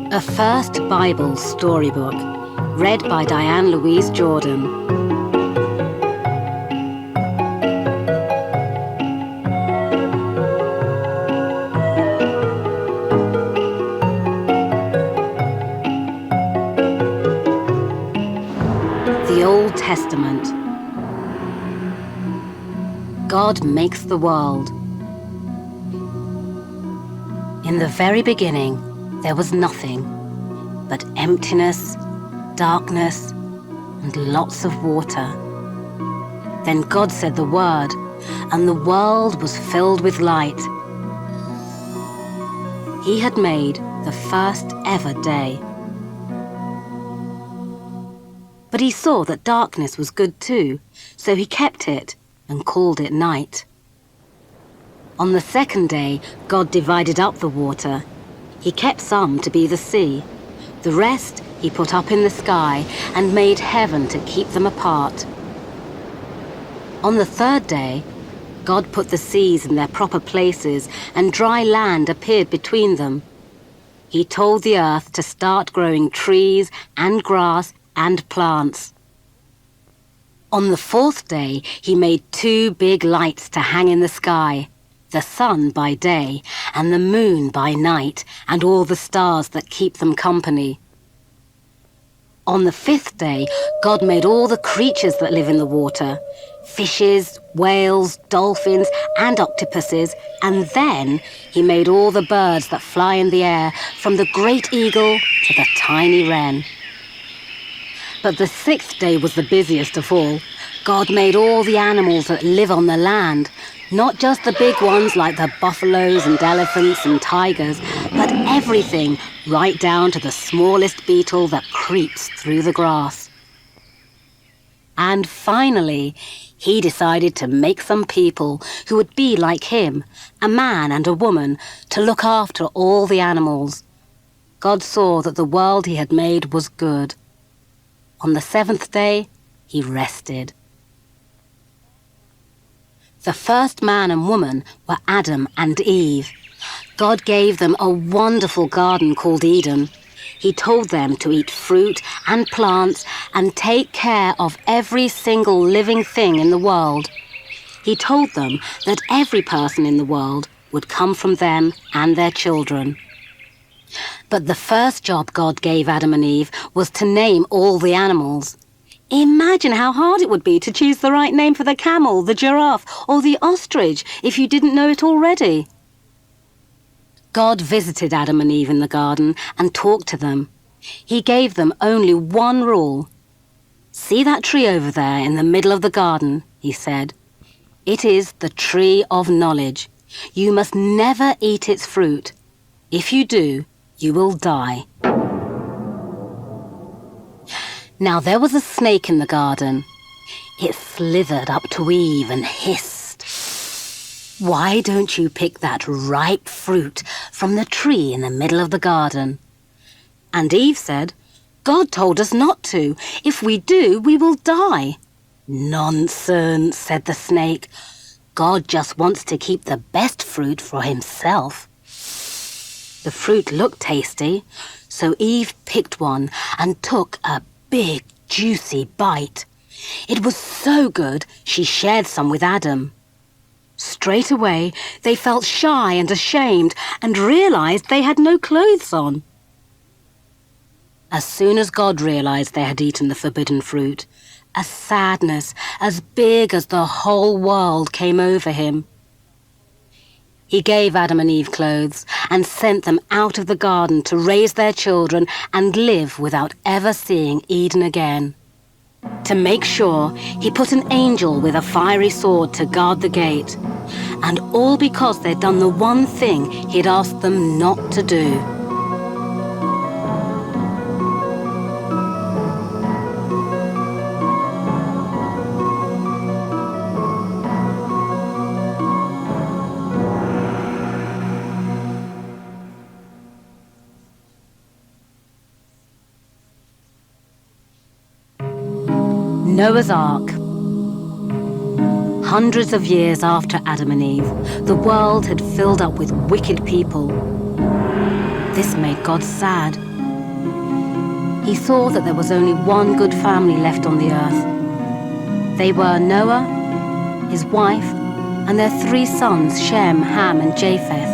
A First Bible Storybook, read by Diane Louise Jordan. The Old Testament. God makes the world. In the very beginning, there was nothing but emptiness, darkness, and lots of water. Then God said the word, and the world was filled with light. He had made the first ever day. But he saw that darkness was good too, so he kept it and called it night. On the second day, God divided up the water. He kept some to be the sea. The rest he put up in the sky and made heaven to keep them apart. On the third day, God put the seas in their proper places and dry land appeared between them. He told the earth to start growing trees and grass and plants. On the fourth day, he made 2 big lights to hang in the sky, the sun by day and the moon by night, and all the stars that keep them company. On the 5th day, God made all the creatures that live in the water, fishes, whales, dolphins, and octopuses, and then he made all the birds that fly in the air, from the great eagle to the tiny wren. But the 6th day was the busiest of all. God made all the animals that live on the land, not just the big ones like the buffaloes and elephants and tigers, but everything, right down to the smallest beetle that creeps through the grass. And finally, he decided to make some people who would be like him, a man and a woman, to look after all the animals. God saw that the world he had made was good. On the 7th day, he rested. The first man and woman were Adam and Eve. God gave them a wonderful garden called Eden. He told them to eat fruit and plants and take care of every single living thing in the world. He told them that every person in the world would come from them and their children. But the first job God gave Adam and Eve was to name all the animals. Imagine how hard it would be to choose the right name for the camel, the giraffe, or the ostrich if you didn't know it already. God visited Adam and Eve in the garden and talked to them. He gave them only one rule. "See that tree over there in the middle of the garden," he said. "It is the tree of knowledge. You must never eat its fruit. If you do, you will die." Now there was a snake in the garden. It slithered up to Eve and hissed, "Why don't you pick that ripe fruit from the tree in the middle of the garden?" And Eve said, "God told us not to. If we do, we will die." "Nonsense," said the snake. "God just wants to keep the best fruit for himself." The fruit looked tasty, so Eve picked one and took a big, juicy bite. It was so good, she shared some with Adam. Straight away, they felt shy and ashamed and realized they had no clothes on. As soon as God realized they had eaten the forbidden fruit, a sadness as big as the whole world came over him. He gave Adam and Eve clothes and sent them out of the garden to raise their children and live without ever seeing Eden again. To make sure, he put an angel with a fiery sword to guard the gate. And all because they'd done the one thing he'd asked them not to do. Noah's Ark. Hundreds of years after Adam and Eve, the world had filled up with wicked people. This made God sad. he saw that there was only one good family left on the earth. They were Noah, his wife, and their 3 sons, Shem, Ham, and Japheth.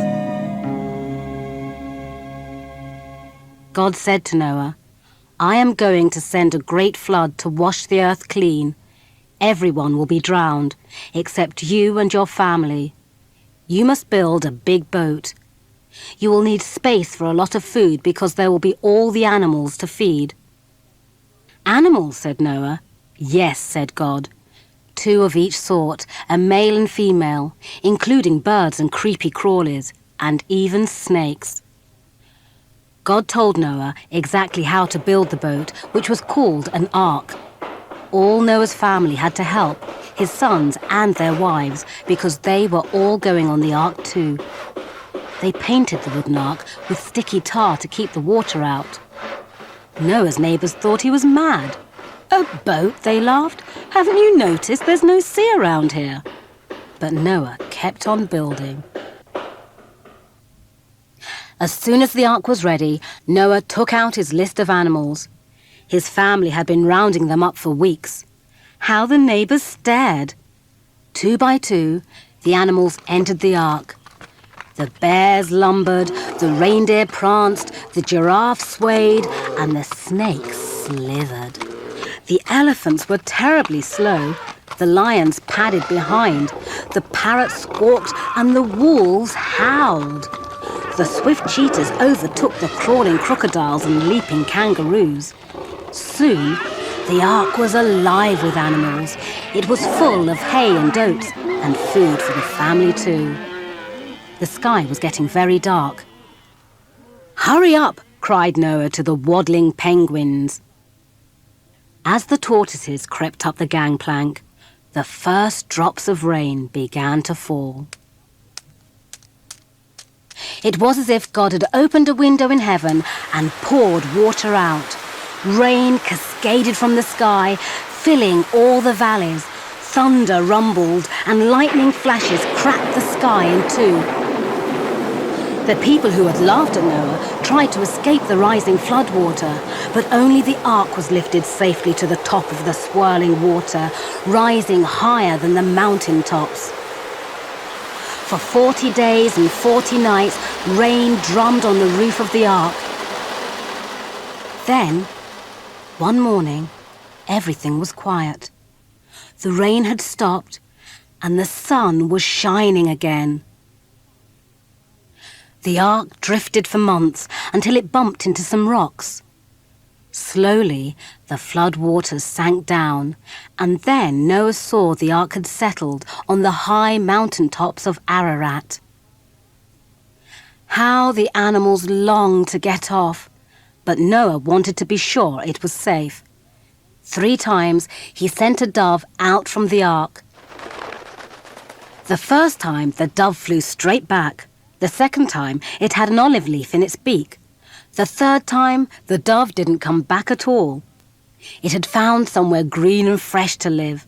God said to Noah, "I am going to send a great flood to wash the earth clean. Everyone will be drowned, except you and your family. You must build a big boat. You will need space for a lot of food because there will be all the animals to feed." "Animals," said Noah. "Yes," said God. 2 of each sort, a male and female, including birds and creepy crawlies, and even snakes. God told Noah exactly how to build the boat, which was called an ark. All Noah's family had to help, his sons and their wives, because they were all going on the ark too. They painted the wooden ark with sticky tar to keep the water out. Noah's neighbours thought he was mad. "A boat?" they laughed. "Haven't you noticed there's no sea around here?" But Noah kept on building. As soon as the ark was ready, Noah took out his list of animals. His family had been rounding them up for weeks. How the neighbours stared! 2 by 2, the animals entered the ark. The bears lumbered, the reindeer pranced, the giraffe swayed, and the snakes slithered. The elephants were terribly slow. The lions padded behind. The parrots squawked, and the wolves howled. The swift cheetahs overtook the crawling crocodiles and leaping kangaroos. Soon, the ark was alive with animals. It was full of hay and oats, and food for the family too. The sky was getting very dark. "Hurry up!" cried Noah to the waddling penguins. As the tortoises crept up the gangplank, the first drops of rain began to fall. It was as if God had opened a window in heaven and poured water out. Rain cascaded from the sky, filling all the valleys. Thunder rumbled and lightning flashes cracked the sky in two. The people who had laughed at Noah tried to escape the rising floodwater, but only the ark was lifted safely to the top of the swirling water, rising higher than the mountain tops. For 40 days and 40 nights, rain drummed on the roof of the ark. Then, one morning, everything was quiet. The rain had stopped, and the sun was shining again. The ark drifted for months until it bumped into some rocks. Slowly, the flood waters sank down, and then Noah saw the ark had settled on the high mountain tops of Ararat. How the animals longed to get off, but Noah wanted to be sure it was safe. 3 times he sent a dove out from the ark. The first time, the dove flew straight back. The second time, it had an olive leaf in its beak. The third time, the dove didn't come back at all. It had found somewhere green and fresh to live.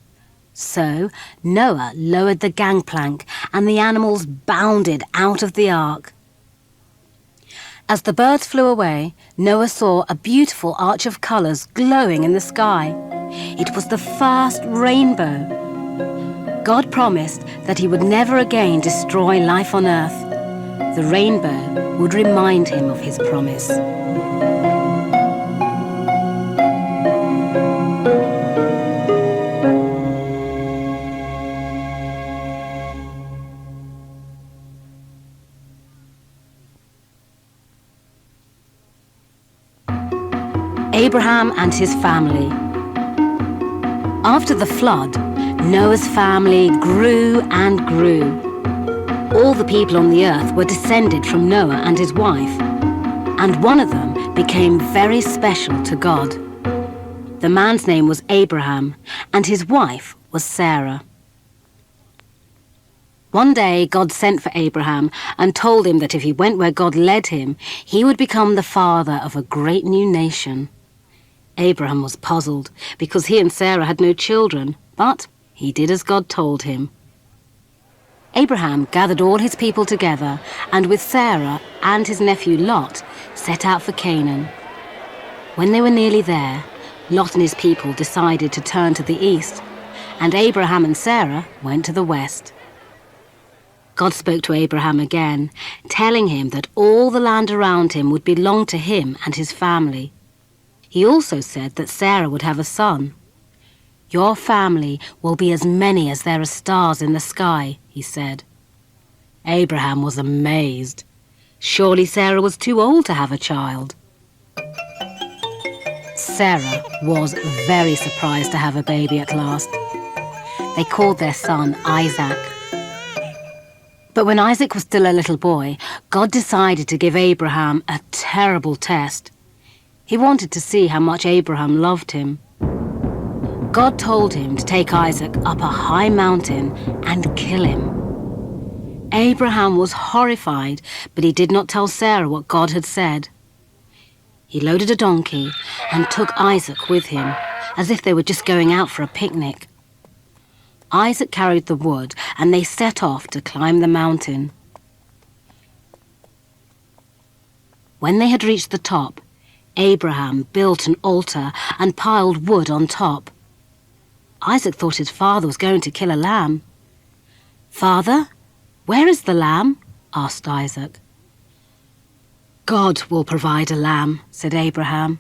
So Noah lowered the gangplank and the animals bounded out of the ark. As the birds flew away, Noah saw a beautiful arch of colours glowing in the sky. It was the first rainbow. God promised that he would never again destroy life on earth. The rainbow would remind him of his promise. Abraham and his family. After the flood, Noah's family grew and grew. All the people on the earth were descended from Noah and his wife, and one of them became very special to God. The man's name was Abraham, and his wife was Sarah. One day, God sent for Abraham and told him that if he went where God led him, he would become the father of a great new nation. Abraham was puzzled because he and Sarah had no children, but he did as God told him. Abraham gathered all his people together and with Sarah and his nephew Lot set out for Canaan. When they were nearly there, Lot and his people decided to turn to the east, and Abraham and Sarah went to the west. God spoke to Abraham again, telling him that all the land around him would belong to him and his family. He also said that Sarah would have a son. "Your family will be as many as there are stars in the sky," he said. Abraham was amazed. Surely Sarah was too old to have a child. Sarah was very surprised to have a baby at last. They called their son Isaac. But when Isaac was still a little boy, God decided to give Abraham a terrible test. He wanted to see how much Abraham loved him. God told him to take Isaac up a high mountain and kill him. Abraham was horrified, but he did not tell Sarah what God had said. He loaded a donkey and took Isaac with him, as if they were just going out for a picnic. Isaac carried the wood, and they set off to climb the mountain. When they had reached the top, Abraham built an altar and piled wood on top. Isaac thought his father was going to kill a lamb. "Father, where is the lamb?" asked Isaac. "God will provide a lamb," said Abraham.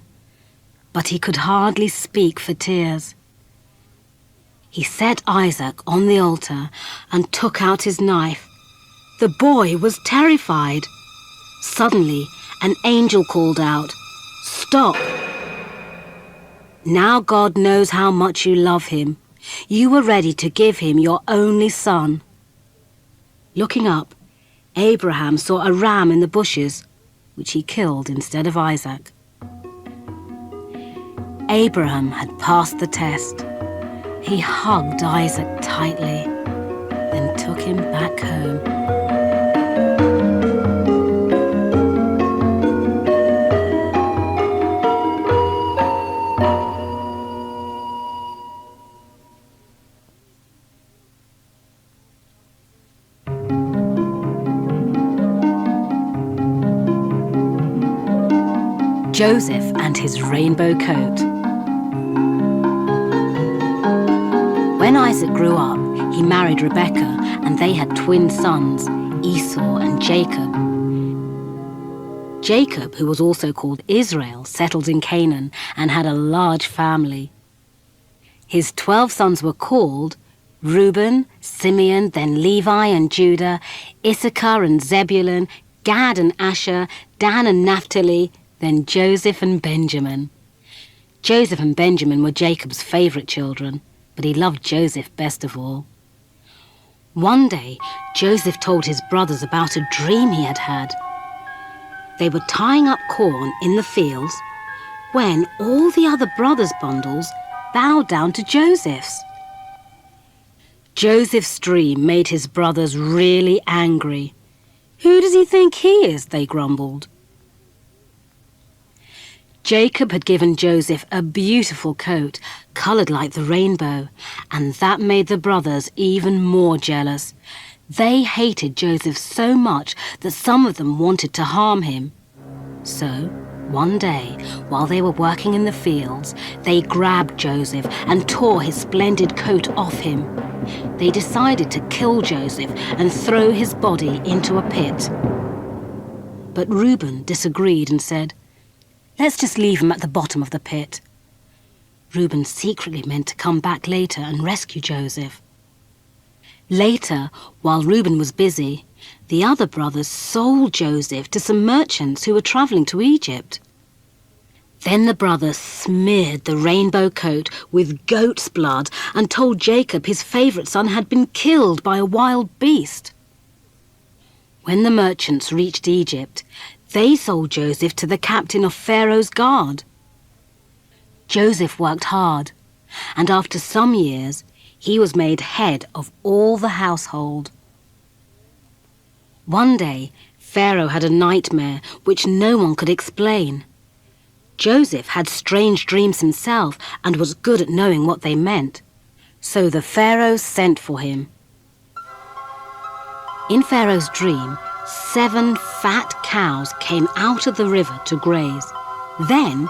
But he could hardly speak for tears. He set Isaac on the altar and took out his knife. The boy was terrified. Suddenly, an angel called out, "Stop! Now God knows how much you love him. You were ready to give him your only son." Looking up, Abraham saw a ram in the bushes, which he killed instead of Isaac. Abraham had passed the test. He hugged Isaac tightly, then took him back home. Joseph and his rainbow coat. When Isaac grew up, he married Rebekah, and they had twin sons, Esau and Jacob. Jacob, who was also called Israel, settled in Canaan and had a large family. His 12 sons were called Reuben, Simeon, then Levi and Judah, Issachar and Zebulun, Gad and Asher, Dan and Naphtali, then Joseph and Benjamin. Joseph and Benjamin were Jacob's favourite children, but he loved Joseph best of all. One day, Joseph told his brothers about a dream he had had. They were tying up corn in the fields when all the other brothers' bundles bowed down to Joseph's. Joseph's dream made his brothers really angry. "Who does he think he is?" they grumbled. Jacob had given Joseph a beautiful coat, coloured like the rainbow, and that made the brothers even more jealous. They hated Joseph so much that some of them wanted to harm him. So, one day, while they were working in the fields, they grabbed Joseph and tore his splendid coat off him. They decided to kill Joseph and throw his body into a pit. But Reuben disagreed and said, "Let's just leave him at the bottom of the pit." Reuben secretly meant to come back later and rescue Joseph. Later, while Reuben was busy, the other brothers sold Joseph to some merchants who were travelling to Egypt. Then the brothers smeared the rainbow coat with goat's blood and told Jacob his favourite son had been killed by a wild beast. When the merchants reached Egypt, they sold Joseph to the captain of Pharaoh's guard. Joseph worked hard, and after some years, he was made head of all the household. One day, Pharaoh had a nightmare which no one could explain. Joseph had strange dreams himself and was good at knowing what they meant. So the Pharaoh sent for him. In Pharaoh's dream, 7 fat cows came out of the river to graze. Then,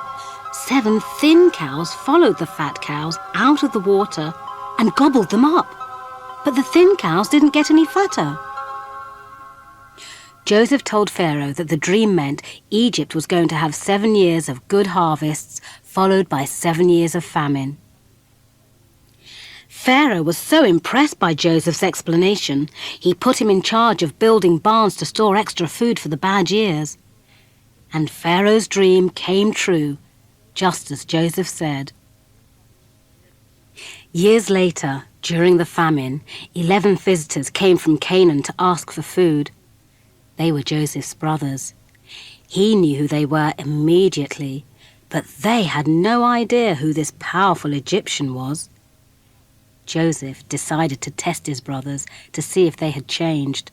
7 thin cows followed the fat cows out of the water and gobbled them up. But the thin cows didn't get any fatter. Joseph told Pharaoh that the dream meant Egypt was going to have 7 years of good harvests, followed by 7 years of famine. Pharaoh was so impressed by Joseph's explanation, he put him in charge of building barns to store extra food for the bad years. And Pharaoh's dream came true, just as Joseph said. Years later, during the famine, 11 visitors came from Canaan to ask for food. They were Joseph's brothers. He knew who they were immediately, but they had no idea who this powerful Egyptian was. Joseph decided to test his brothers to see if they had changed.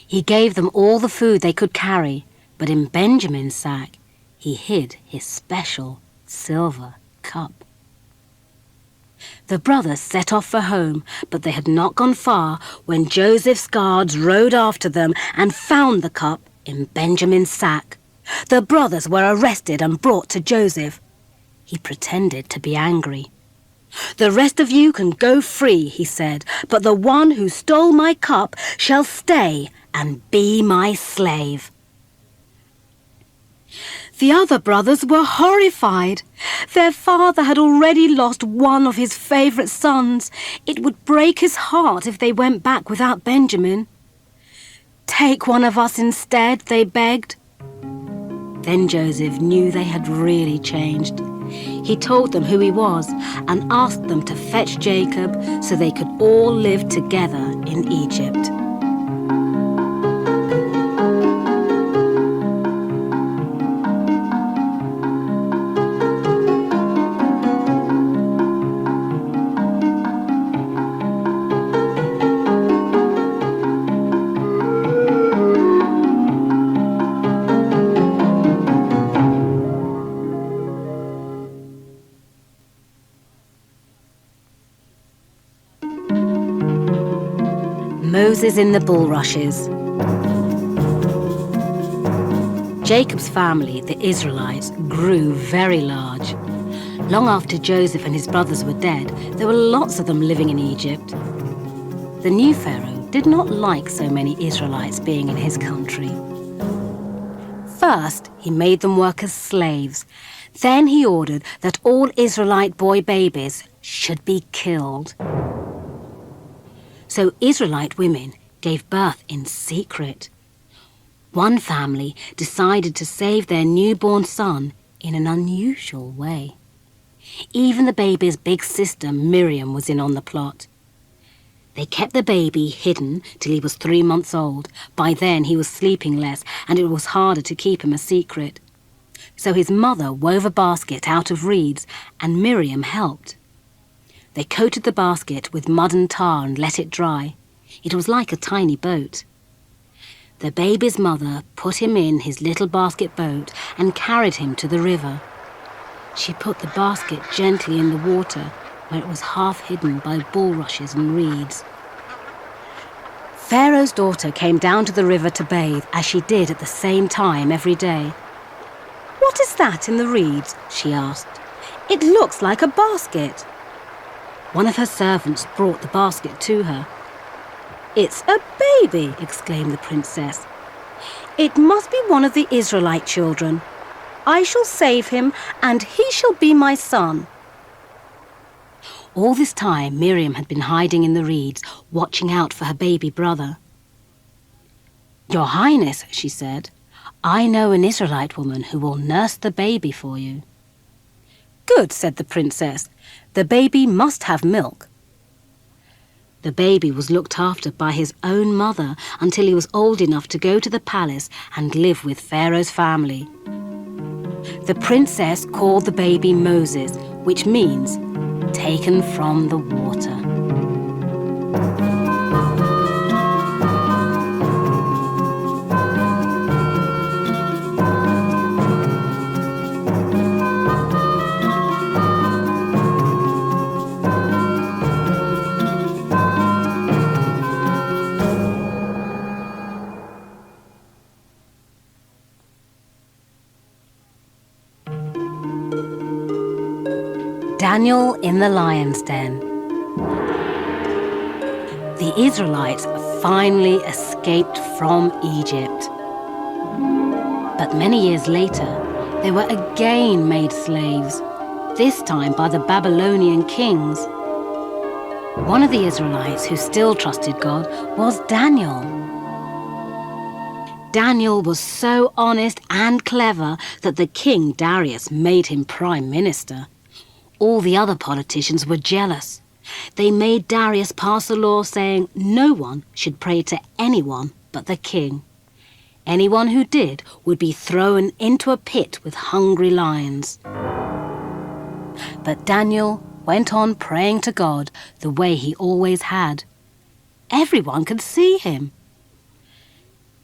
He gave them all the food they could carry, but in Benjamin's sack, he hid his special silver cup. The brothers set off for home, but they had not gone far when Joseph's guards rode after them and found the cup in Benjamin's sack. The brothers were arrested and brought to Joseph. He pretended to be angry. "The rest of you can go free," he said, "but the one who stole my cup shall stay and be my slave." The other brothers were horrified. Their father had already lost one of his favourite sons. It would break his heart if they went back without Benjamin. "Take one of us instead," they begged. Then Joseph knew they had really changed. He told them who he was and asked them to fetch Jacob so they could all live together in Egypt. Moses in the bulrushes. Jacob's family, the Israelites, grew very large. Long after Joseph and his brothers were dead, there were lots of them living in Egypt. The new Pharaoh did not like so many Israelites being in his country. First, he made them work as slaves. Then he ordered that all Israelite boy babies should be killed. So Israelite women gave birth in secret. One family decided to save their newborn son in an unusual way. Even the baby's big sister Miriam was in on the plot. They kept the baby hidden till he was 3 months old. By then he was sleeping less and it was harder to keep him a secret. So his mother wove a basket out of reeds and Miriam helped. They coated the basket with mud and tar and let it dry. It was like a tiny boat. The baby's mother put him in his little basket boat and carried him to the river. She put the basket gently in the water where it was half hidden by bulrushes and reeds. Pharaoh's daughter came down to the river to bathe as she did at the same time every day. "What is that in the reeds?" she asked. "It looks like a basket." One of her servants brought the basket to her. "It's a baby!" exclaimed the princess. "It must be one of the Israelite children. I shall save him, and he shall be my son." All this time, Miriam had been hiding in the reeds, watching out for her baby brother. "Your Highness," she said, "I know an Israelite woman who will nurse the baby for you." "Good," said the princess. "The baby must have milk." The baby was looked after by his own mother until he was old enough to go to the palace and live with Pharaoh's family. The princess called the baby Moses, which means taken from the water. Daniel in the lion's den. The Israelites finally escaped from Egypt. But many years later, they were again made slaves, this time by the Babylonian kings. One of the Israelites who still trusted God was Daniel. Daniel was so honest and clever that the king Darius made him prime minister. All the other politicians were jealous. They made Darius pass a law saying no one should pray to anyone but the king. Anyone who did would be thrown into a pit with hungry lions. But Daniel went on praying to God the way he always had. Everyone could see him.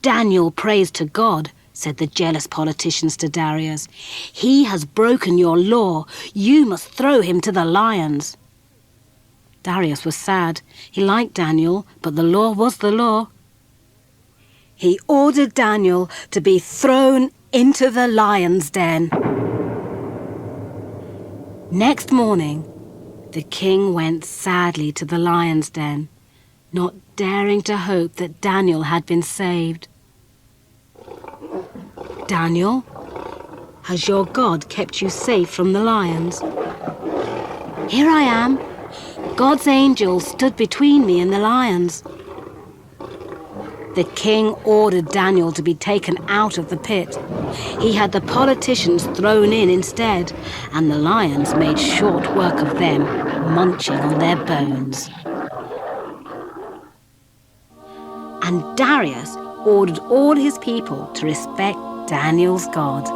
Daniel prays to God, said the jealous politicians to Darius. He has broken your law. You must throw him to the lions. Darius was sad. He liked Daniel, but the law was the law. He ordered Daniel to be thrown into the lion's den. Next morning, the king went sadly to the lion's den, not daring to hope that Daniel had been saved. Daniel, has your God kept you safe from the lions? Here I am. God's angel stood between me and the lions. The king ordered Daniel to be taken out of the pit. He had the politicians thrown in instead, and the lions made short work of them, munching on their bones. And Darius ordered all his people to respect Daniel's God.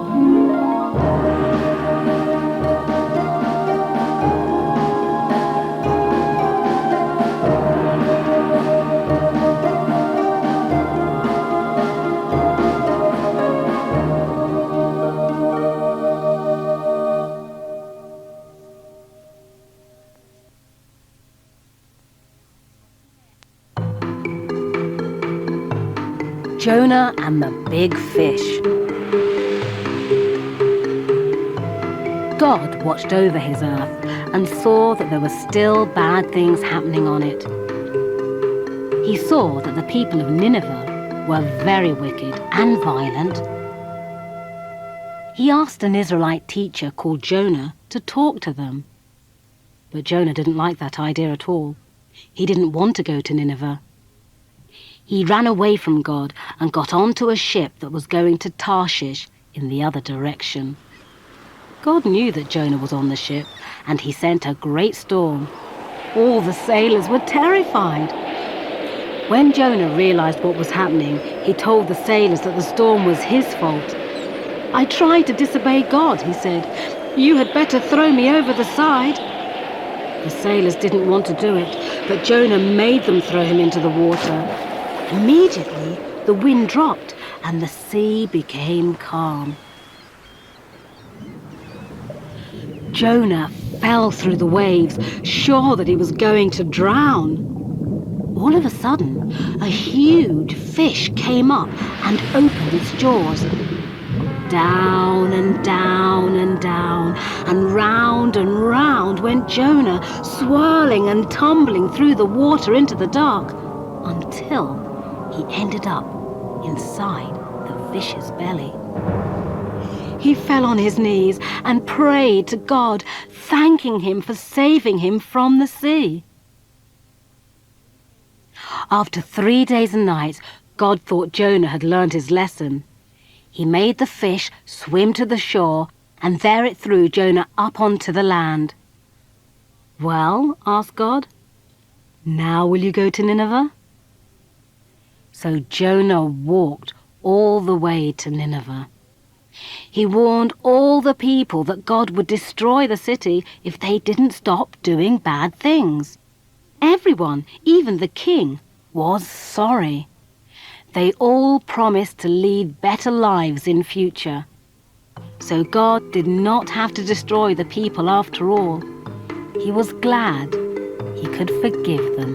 Jonah and the Big Fish. God watched over his earth and saw that there were still bad things happening on it. He saw that the people of Nineveh were very wicked and violent. He asked an Israelite teacher called Jonah to talk to them. But Jonah didn't like that idea at all. He didn't want to go to Nineveh. He ran away from God and got onto a ship that was going to Tarshish in the other direction. God knew that Jonah was on the ship, and he sent a great storm. All the sailors were terrified. When Jonah realized what was happening, he told the sailors that the storm was his fault. "I tried to disobey God," he said. "You had better throw me over the side." The sailors didn't want to do it, but Jonah made them throw him into the water. Immediately, the wind dropped and the sea became calm. Jonah fell through the waves, sure that he was going to drown. All of a sudden, a huge fish came up and opened its jaws. Down and down and down, and round went Jonah, swirling and tumbling through the water into the dark, until he ended up inside the fish's belly. He fell on his knees and prayed to God, thanking him for saving him from the sea. After 3 days and nights, God thought Jonah had learned his lesson. He made the fish swim to the shore, and there it threw Jonah up onto the land. "Well," asked God, "now will you go to Nineveh?" So Jonah walked all the way to Nineveh. He warned all the people that God would destroy the city if they didn't stop doing bad things. Everyone, even the king, was sorry. They all promised to lead better lives in future. So God did not have to destroy the people after all. He was glad he could forgive them.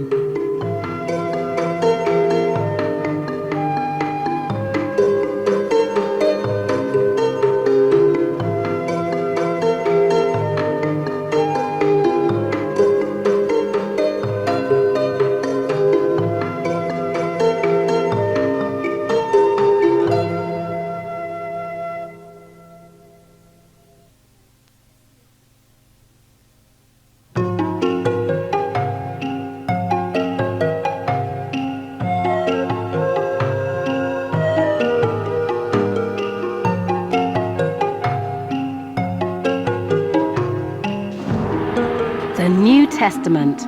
Testament.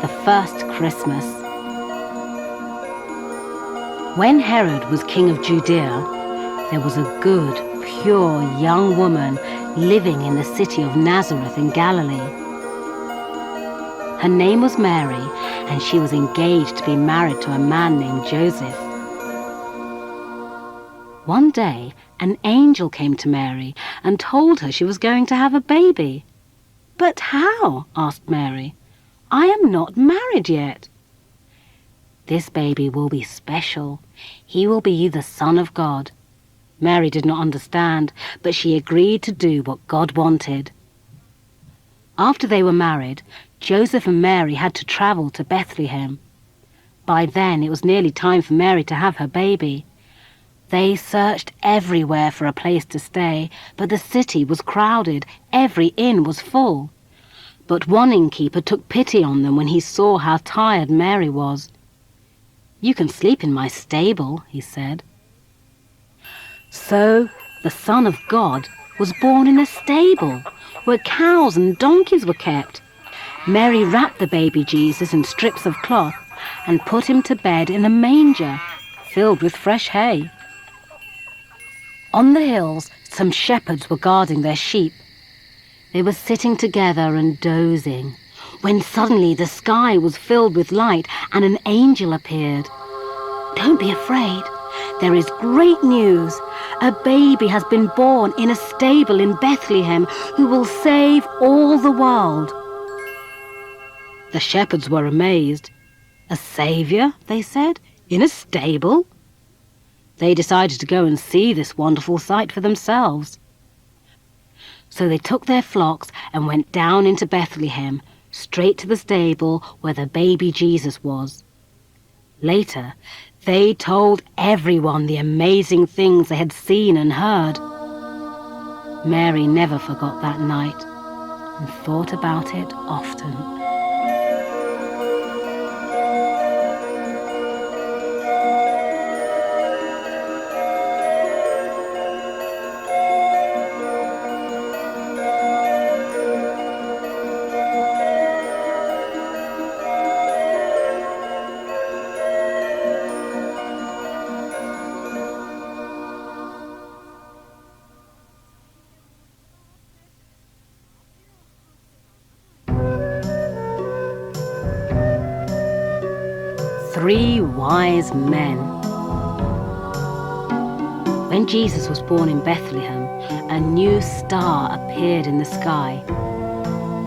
The first Christmas. When Herod was king of Judea, there was a good, pure young woman living in the city of Nazareth in Galilee. Her name was Mary, and she was engaged to be married to a man named Joseph. One day, an angel came to Mary and told her she was going to have a baby. "But how?" asked Mary. "I am not married yet." "This baby will be special. He will be the Son of God." Mary did not understand, but she agreed to do what God wanted. After they were married, Joseph and Mary had to travel to Bethlehem. By then, it was nearly time for Mary to have her baby. They searched everywhere for a place to stay, but the city was crowded. Every inn was full. But one innkeeper took pity on them when he saw how tired Mary was. "You can sleep in my stable," he said. So the Son of God was born in a stable where cows and donkeys were kept. Mary wrapped the baby Jesus in strips of cloth and put him to bed in a manger filled with fresh hay. On the hills, some shepherds were guarding their sheep. They were sitting together and dozing, when suddenly the sky was filled with light and an angel appeared. "Don't be afraid. There is great news. A baby has been born in a stable in Bethlehem who will save all the world." The shepherds were amazed. "A savior," they said, "in a stable?" They decided to go and see this wonderful sight for themselves. So they took their flocks and went down into Bethlehem, straight to the stable where the baby Jesus was. Later, they told everyone the amazing things they had seen and heard. Mary never forgot that night and thought about it often. Three wise men. When Jesus was born in Bethlehem, a new star appeared in the sky.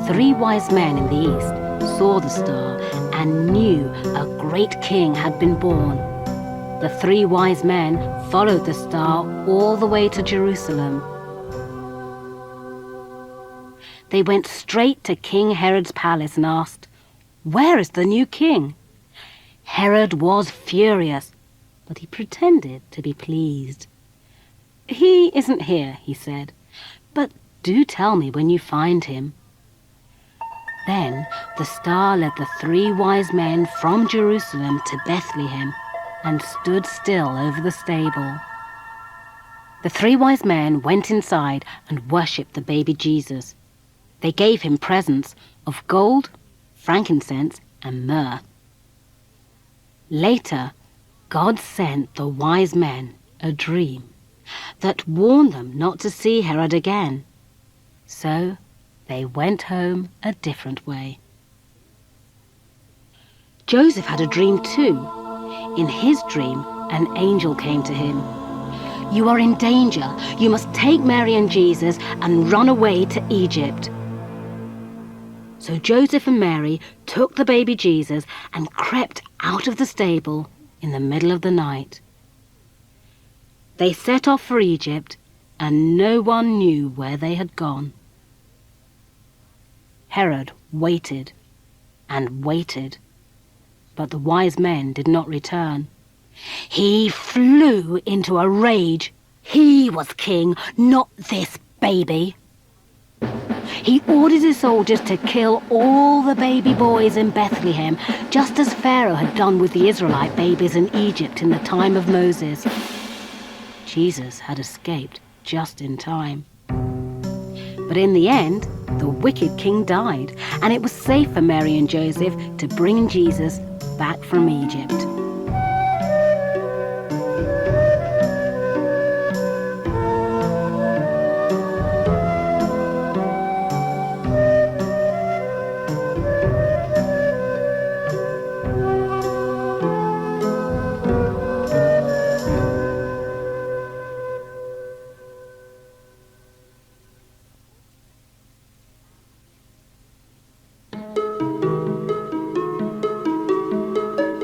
Three wise men in the east saw the star and knew a great king had been born. The three wise men followed the star all the way to Jerusalem. They went straight to King Herod's palace and asked, "Where is the new king?" Herod was furious, but he pretended to be pleased. "He isn't here," he said, "but do tell me when you find him." Then the star led the three wise men from Jerusalem to Bethlehem and stood still over the stable. The three wise men went inside and worshipped the baby Jesus. They gave him presents of gold, frankincense, and myrrh. Later, God sent the wise men a dream that warned them not to see Herod again. So they went home a different way. Joseph had a dream too. In his dream, an angel came to him. "You are in danger. You must take Mary and Jesus and run away to Egypt." So Joseph and Mary took the baby Jesus and crept out of the stable in the middle of the night. They set off for Egypt, and no one knew where they had gone. Herod waited and waited, but the wise men did not return. He flew into a rage. He was king, not this baby. He ordered his soldiers to kill all the baby boys in Bethlehem, just as Pharaoh had done with the Israelite babies in Egypt in the time of Moses. Jesus had escaped just in time. But in the end, the wicked king died, and it was safe for Mary and Joseph to bring Jesus back from Egypt.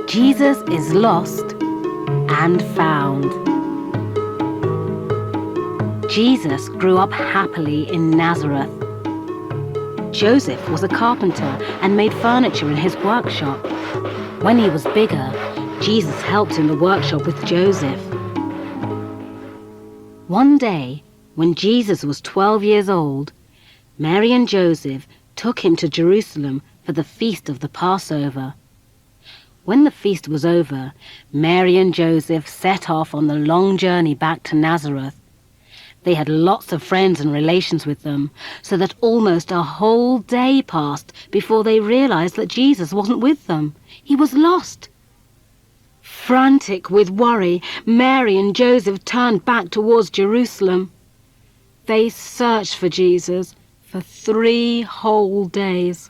Jesus is lost and found. Jesus grew up happily in Nazareth. Joseph was a carpenter and made furniture in his workshop. When he was bigger, Jesus helped in the workshop with Joseph. One day, when Jesus was 12 years old, Mary and Joseph took him to Jerusalem for the feast of the Passover. When the feast was over, Mary and Joseph set off on the long journey back to Nazareth. They had lots of friends and relations with them, so that almost a whole day passed before they realized that Jesus wasn't with them. He was lost. Frantic with worry, Mary and Joseph turned back towards Jerusalem. They searched for Jesus for 3 whole days.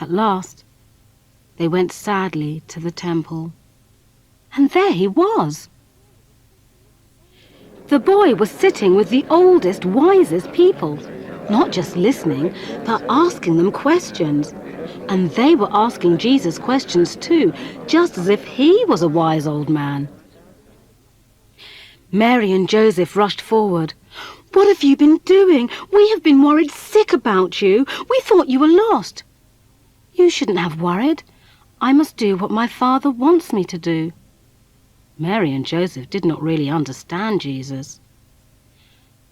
At last, they went sadly to the temple. And there he was. The boy was sitting with the oldest, wisest people, not just listening, but asking them questions. And they were asking Jesus questions too, just as if he was a wise old man. Mary and Joseph rushed forward. "What have you been doing? We have been worried sick about you. We thought you were lost." "You shouldn't have worried. I must do what my Father wants me to do." Mary and Joseph did not really understand Jesus.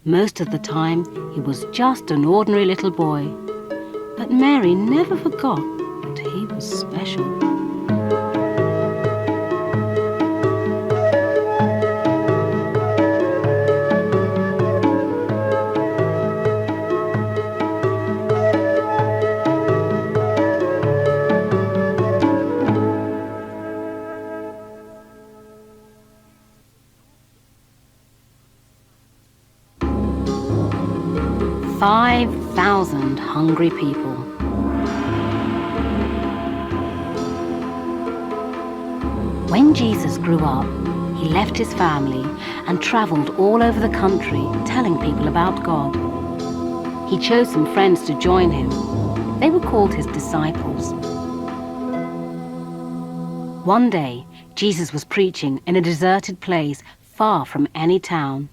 Most of the time, he was just an ordinary little boy. But Mary never forgot that he was special. 5,000 hungry people. When Jesus grew up, he left his family and traveled all over the country telling people about God. He chose some friends to join him. They were called his disciples. One day, Jesus was preaching in a deserted place far from any town.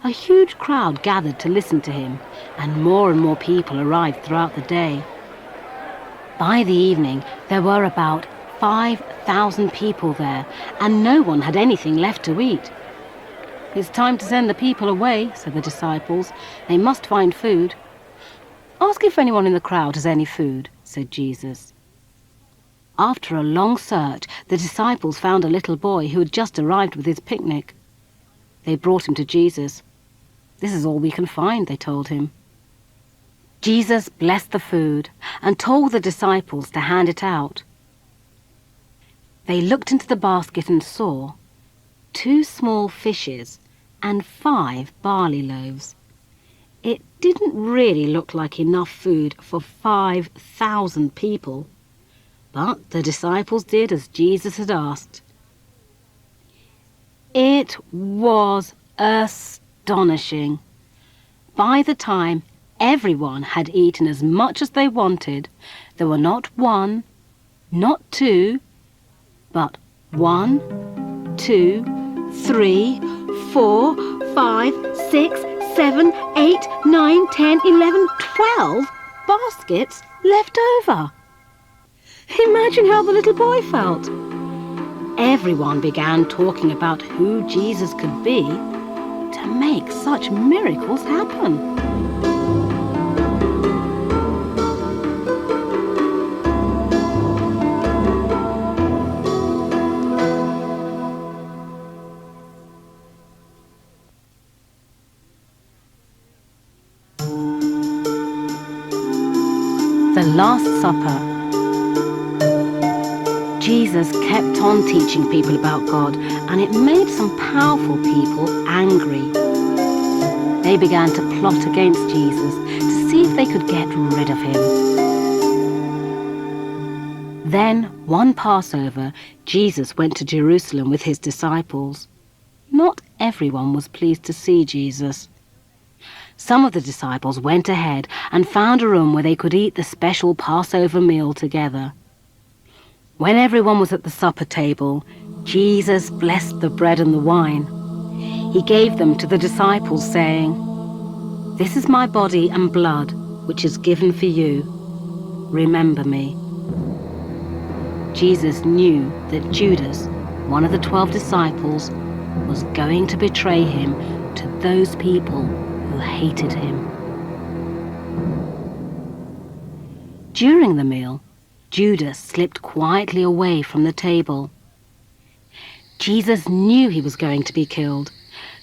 A huge crowd gathered to listen to him, and more people arrived throughout the day. By the evening, there were about 5,000 people there, and no one had anything left to eat. "It's time to send the people away," said the disciples. "They must find food." "Ask if anyone in the crowd has any food," said Jesus. After a long search, the disciples found a little boy who had just arrived with his picnic. They brought him to Jesus. "This is all we can find," they told him. Jesus blessed the food and told the disciples to hand it out. They looked into the basket and saw 2 small fishes and 5 barley loaves. It didn't really look like enough food for 5,000 people, but the disciples did as Jesus had asked. It was astonishing. By the time everyone had eaten as much as they wanted, there were not 1, not 2, but 1, 2, 3, 4, 5, 6, 7, 8, 9, 10, 11, 12 baskets left over. Imagine how the little boy felt. Everyone began talking about who Jesus could be to make such miracles happen. Last Supper. Jesus kept on teaching people about God, and it made some powerful people angry. They began to plot against Jesus to see if they could get rid of him. Then, one Passover, Jesus went to Jerusalem with his disciples. Not everyone was pleased to see Jesus. Some of the disciples went ahead and found a room where they could eat the special Passover meal together. When everyone was at the supper table, Jesus blessed the bread and the wine. He gave them to the disciples, saying, "This is my body and blood, which is given for you. Remember me." Jesus knew that Judas, one of the 12 disciples, was going to betray him to those people who hated him. During the meal, Judas slipped quietly away from the table. Jesus knew he was going to be killed,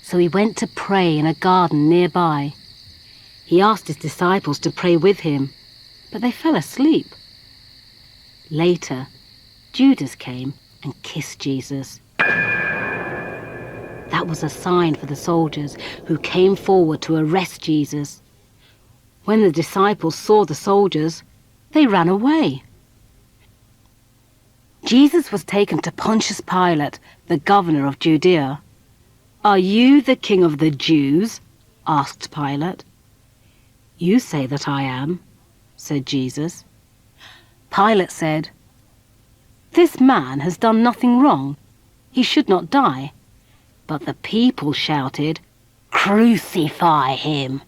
so he went to pray in a garden nearby. He asked his disciples to pray with him, but they fell asleep. Later, Judas came and kissed Jesus. That was a sign for the soldiers who came forward to arrest Jesus. When the disciples saw the soldiers, they ran away. Jesus was taken to Pontius Pilate, the governor of Judea. "Are you the king of the Jews?" asked Pilate. "You say that I am," said Jesus. Pilate said, "This man has done nothing wrong. He should not die." But the people shouted, "Crucify him!"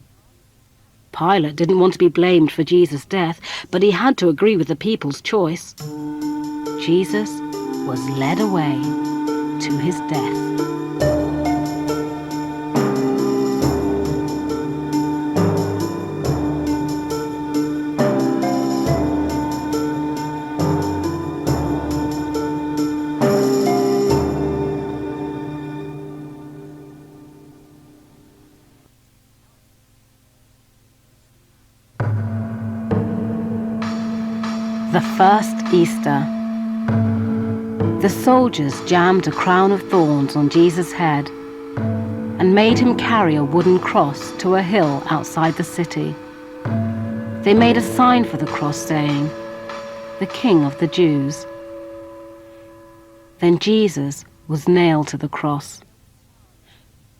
Pilate didn't want to be blamed for Jesus' death, but he had to agree with the people's choice. Jesus was led away to his death. The first Easter. The soldiers jammed a crown of thorns on Jesus' head and made him carry a wooden cross to a hill outside the city. They made a sign for the cross saying, "The King of the Jews." Then Jesus was nailed to the cross.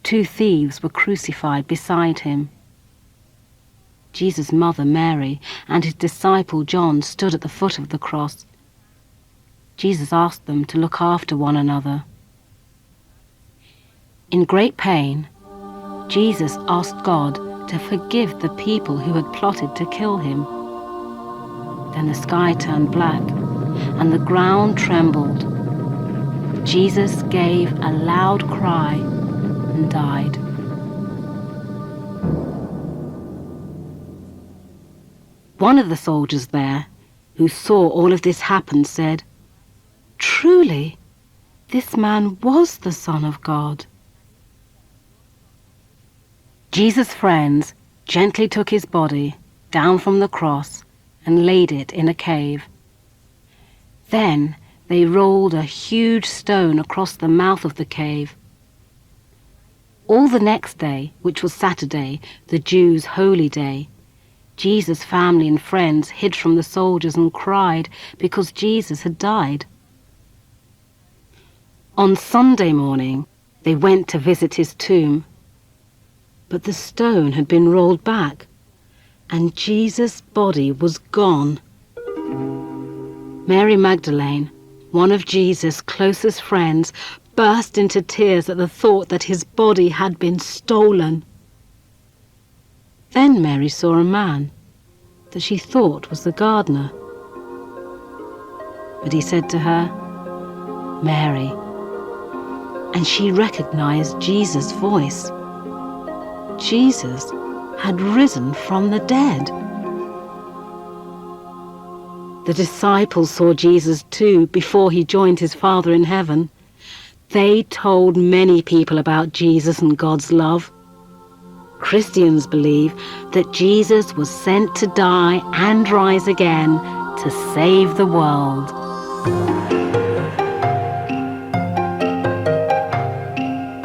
2 thieves were crucified beside him. Jesus' mother Mary and his disciple John stood at the foot of the cross. Jesus asked them to look after one another. In great pain, Jesus asked God to forgive the people who had plotted to kill him. Then the sky turned black and the ground trembled. Jesus gave a loud cry and died. One of the soldiers there, who saw all of this happen, said, "Truly, this man was the Son of God." Jesus' friends gently took his body down from the cross and laid it in a cave. Then they rolled a huge stone across the mouth of the cave. All the next day, which was Saturday, the Jews' holy day, Jesus' family and friends hid from the soldiers and cried because Jesus had died. On Sunday morning, they went to visit his tomb, but the stone had been rolled back, and Jesus' body was gone. Mary Magdalene, one of Jesus' closest friends, burst into tears at the thought that his body had been stolen. Then Mary saw a man that she thought was the gardener. But he said to her, "Mary," and she recognized Jesus' voice. Jesus had risen from the dead. The disciples saw Jesus too before he joined his Father in heaven. They told many people about Jesus and God's love. Christians believe that Jesus was sent to die and rise again to save the world.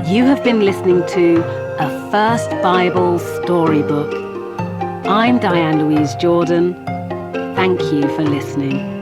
You have been listening to a First Bible Storybook. I'm Diane Louise Jordan. Thank you for listening.